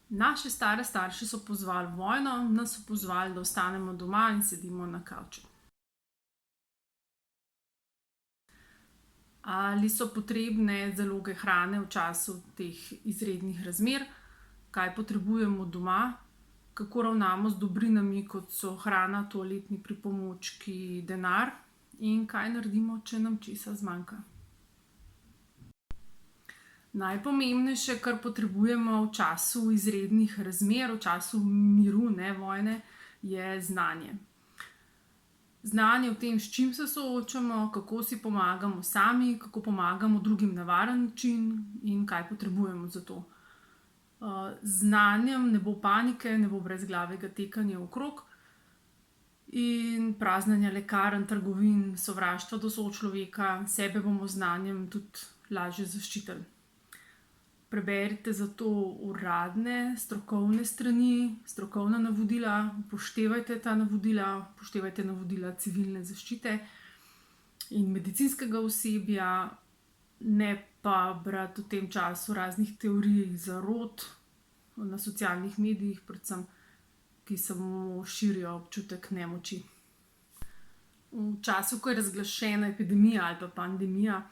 Naši stare starši so pozvali vojno, nas so pozvali, da ostanemo doma in sedimo na kavču. Ali so potrebne zaloge hrane v času teh izrednih razmer, kaj potrebujemo doma, kako ravnamo z dobrinami, kot so hrana, toaletni pripomočki, denar, in kaj naredimo, če nam česa zmanjka. Najpomembnejše, kar potrebujemo v času izrednih razmer, v času miru, ne vojne, je znanje. Znanje o tem, s čim se soočamo, kako si pomagamo sami, kako pomagamo drugim na varen način in kaj potrebujemo za to. Z znanjem ne bo panike, ne bo brezglavega tekanja okrog in praznjenja lekarn, trgovin, sovraštva do sočloveka. Sebe bomo z znanjem tudi lažje zaščitili. Preberite zato uradne, strokovne strani, strokovna navodila, upoštevajte ta navodila, upoštevajte navodila civilne zaščite in medicinskega osebja, ne pa brati v tem času raznih teorij zarot na socialnih medijih, predvsem, ki samo širijo občutek nemoči. V času, ko je razglašena epidemija ali pa pandemija,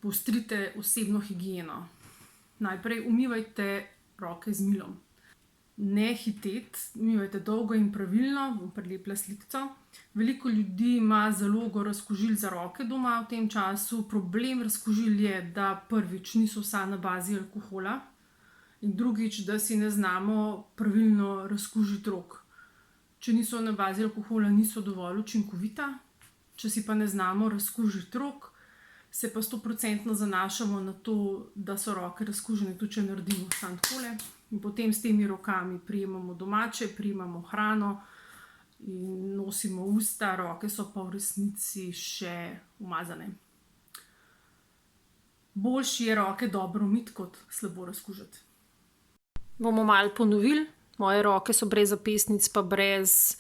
poostrite osebno higieno. Najprej umivajte roke z milom. Ne hiteti, umivajte dolgo in pravilno, bom prilepila slikico. Veliko ljudi ima zalogo razkužil za roke doma v tem času. Problem razkužil je, da prvič niso vsa na bazi alkohola in drugič, da si ne znamo pravilno razkužiti rok. Če niso na bazi alkohola, niso dovolj učinkovita. Če si pa ne znamo razkužiti rok, se pa 100% zanašamo na to, da so roke razkužene, tudi če naredimo samo takole. In potem s temi rokami prijemamo domače, prijemamo hrano in nosimo usta, roke so pa v resnici še umazane. Boljše je roke dobro umiti, kot slabo razkužiti. Bomo malo ponovili. Moje roke so brez zapestnic pa brez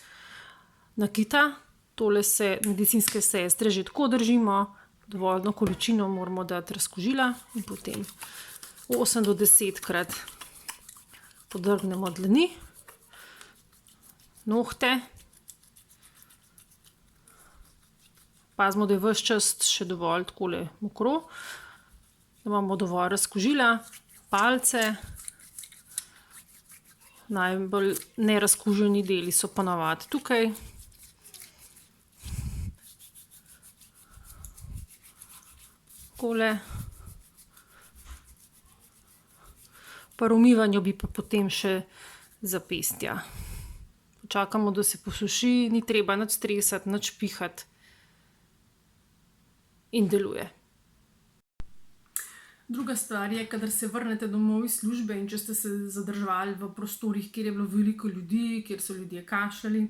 nakita. Tole se medicinske sestre že tako držimo. Dovoljno količino moramo dati razkužila in potem 8 do 10-krat podrgnemo dlani, nohte. Pazimo, da je ves čas še dovolj takole mokro, da imamo dovolj razkužila, palce. Najbolj nerazkuženi deli so po navadi tukaj. Takole. Pri umivanju bi pa potem še zapestja. Počakamo, da se posuši, ni treba nič stresati, nič pihati. In deluje. Druga stvar je, kadar se vrnete domov iz službe in če ste se zadrževali v prostorih, kjer je bilo veliko ljudi, kjer so ljudje kašljali,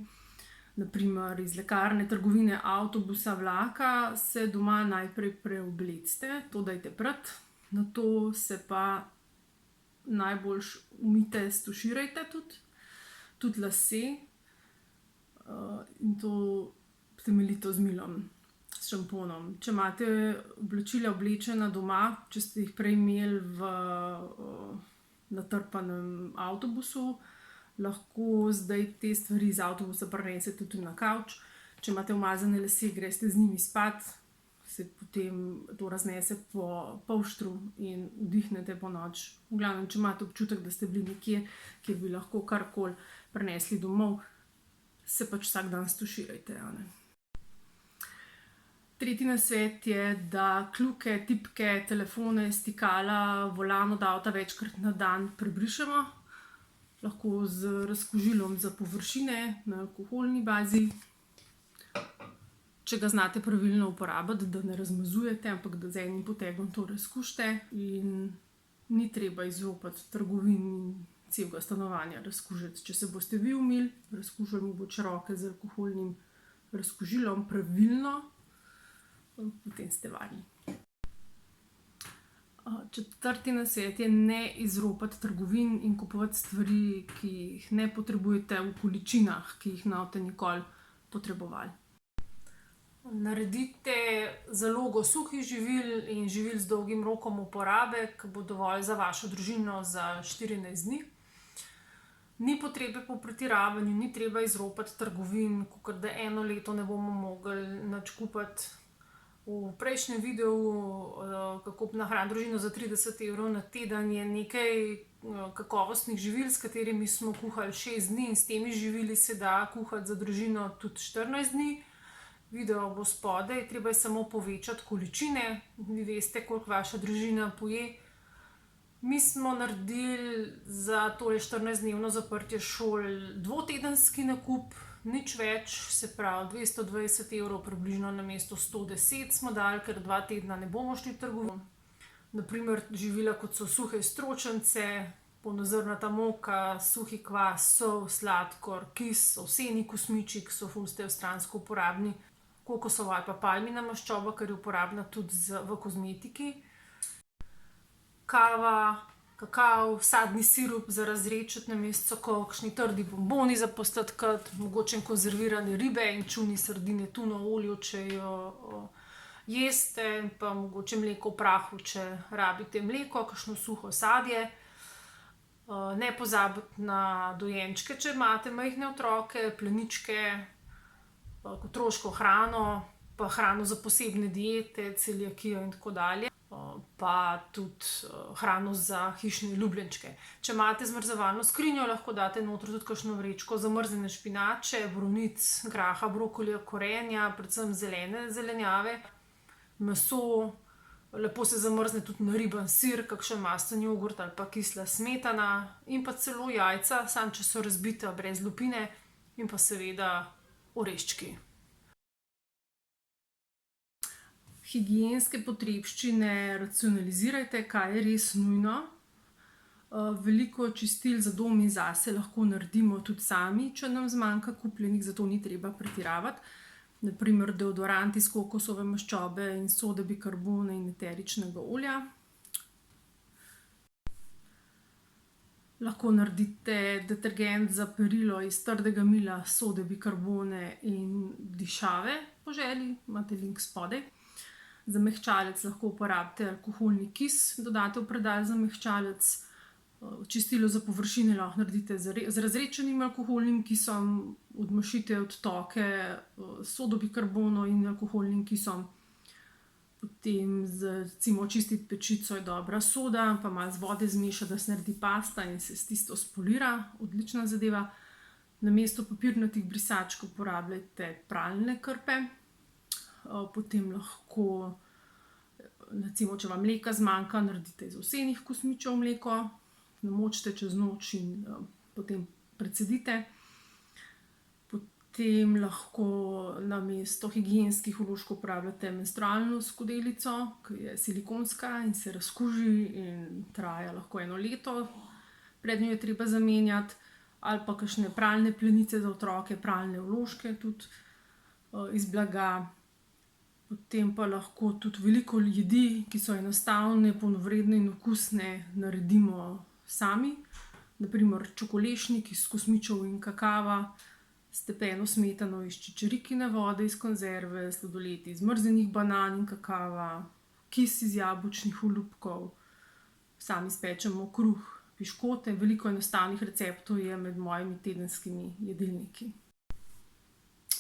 na primer iz lekarne, trgovine, avtobusa, vlaka, se doma najprej preoblecite, to dajte prati, nato se pa najboljše umijte, stuširajte tudi lase, in to temeljito z milom, s šamponom. Če imate oblačila oblečena doma, če ste jih prej imeli v natrpanem avtobusu, lahko zdaj te stvari iz avtobusa prinesete tudi na kavč. Če imate umazane lase, greste z njimi spat, se potem to raznese po polštru in vdihnete ponoči. V glavnem, če imate občutek, da ste bili nekje, kjer bi lahko karkoli prinesli domov, se pač vsak dan stuširajte, a ne. Tretji nasvet je, da kljuke, tipke, telefone, stikala, volan od avta večkrat na dan prebrišemo. Lahko z razkužilom za površine na alkoholni bazi. Če ga znate pravilno uporabiti, da ne razmazujete, ampak da z enim potegom to razkužite. In ni treba izropati trgovin in celega stanovanja razkužiti. Če se boste vi umili, razkužili mogoče roke z alkoholnim razkužilom pravilno, potem ste varni. Četrti nasvet je ne izropati trgovin in kupovati stvari, ki jih ne potrebujete v količinah, ki jih ne boste nikoli potrebovali. Naredite zalogo suhih živil in živil z dolgim rokom uporabe, ki bo dovolj za vašo družino za 14 dni. Ni potrebe po pretiravanju, ni treba izropati trgovin, kakor da eno leto ne bomo mogli nič kupiti. V prejšnjem videu, kako nahraniti družino za 30 evrov na teden, je nekaj kakovostnih živil, s katerimi smo kuhali 6 dni, in s temi živili se da kuhati za družino tudi 14 dni. Video bo spodaj, treba je samo povečati količine, vi veste, koliko vaša družina poje. Mi smo naredili za tole 14-dnevno zaprtje šol dvotedenski nakup, nič več, se pravi 220 evrov približno namesto 110 smo dali, ker 2 tedna ne bomo šli v trgovino. Naprimer živila, kot so suhe stročnice, polnozrnata moka, suhi kvas, sol, sladkor, kis, ovseni kosmičik so ful stransko uporabni. Kokosova ali pa palmina maščoba, ker je uporabna tudi v kozmetiki. Kava, kakav, sadni sirup za razredčiti namesto sokov, kakšni trdi bomboni za posladkati, mogoče konzervirane ribe in čuni, sardine, tuno v olju, če jo jeste, pa mogoče mleko v prahu, če rabite mleko, kakšno suho sadje. Ne pozabiti na dojenčke, če imate majhne otroke, pleničke, otroško hrano, pa hrano za posebne diete, celiakijo in tako dalje. Pa tudi hrano za hišne ljubljenčke. Če imate zmrzovalno skrinjo, lahko date noter tudi kakšno vrečko zamrznjene špinače, borovnic, graha, brokolija, korenja, predvsem zelene zelenjave. Meso, lepo se zamrzne tudi nariban sir, kakšen masten jogurt ali pa kisla smetana. In pa celo jajca, samo če so razbita, brez lupine. In pa seveda oreščki. Higienske potrebščine racionalizirajte, kaj je res nujno. Veliko čistil za dom in zase lahko naredimo tudi sami, če nam zmanjka kupljenih, zato ni treba pretiravati. Naprimer deodorant iz kokosove maščobe in sode bikarbone in eteričnega olja. Lahko naredite detergent za perilo iz trdega mila, sode bikarbone in dišave po želji, imate link spodaj. Za mehčalec lahko uporabite alkoholni kis, dodate v predal za mehčalec. Čistilo za površine lahko naredite z razredčenim alkoholnim kisom, odmašite odtoke s sodo bikarbono in alkoholnim kisom. Potem recimo čistiti pečico je dobra soda, pa malo z vode zmešati, da se naredi pasta in se s tisto spolira, odlična zadeva. Namesto papirnatih brisačk uporabljajte pralne krpe. Potem lahko, recimo, če vam mleka zmanjka, naredite iz ovsenih kosmičev mleko, namočite čez noč in potem precedite. Potem lahko namesto higienskih vložkov uporabljate menstrualno skodelico, ki je silikonska in se razkuži in traja lahko 1 leto. Pred njo je treba zamenjati, ali pa kakšne pralne plenice za otroke, pralne vložke tudi iz blaga. Potem pa lahko tudi veliko jedi, ki so enostavne, polnovredne in okusne, naredimo sami. Naprimer čokolešnik iz kosmičev in kakava, stepeno smetano iz čičerikine vode iz konzerve, sladoled iz zmrznjenih banan in kakava, kis iz jabolčnih olupkov, sami spečemo kruh, piškote. Veliko enostavnih receptov je med mojimi tedenskimi jedilniki.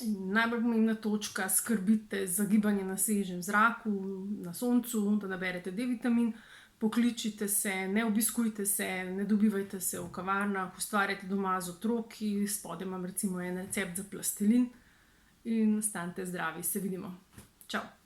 In najbolj pomembna točka, skrbite za gibanje na svežem zraku, na soncu, da naberete D-vitamin, pokličite se, ne obiskujte se, ne dobivajte se v kavarnah, ustvarjajte doma z otroki, spodaj imam recimo en recept za plastelin in ostanite zdravi, se vidimo. Čau!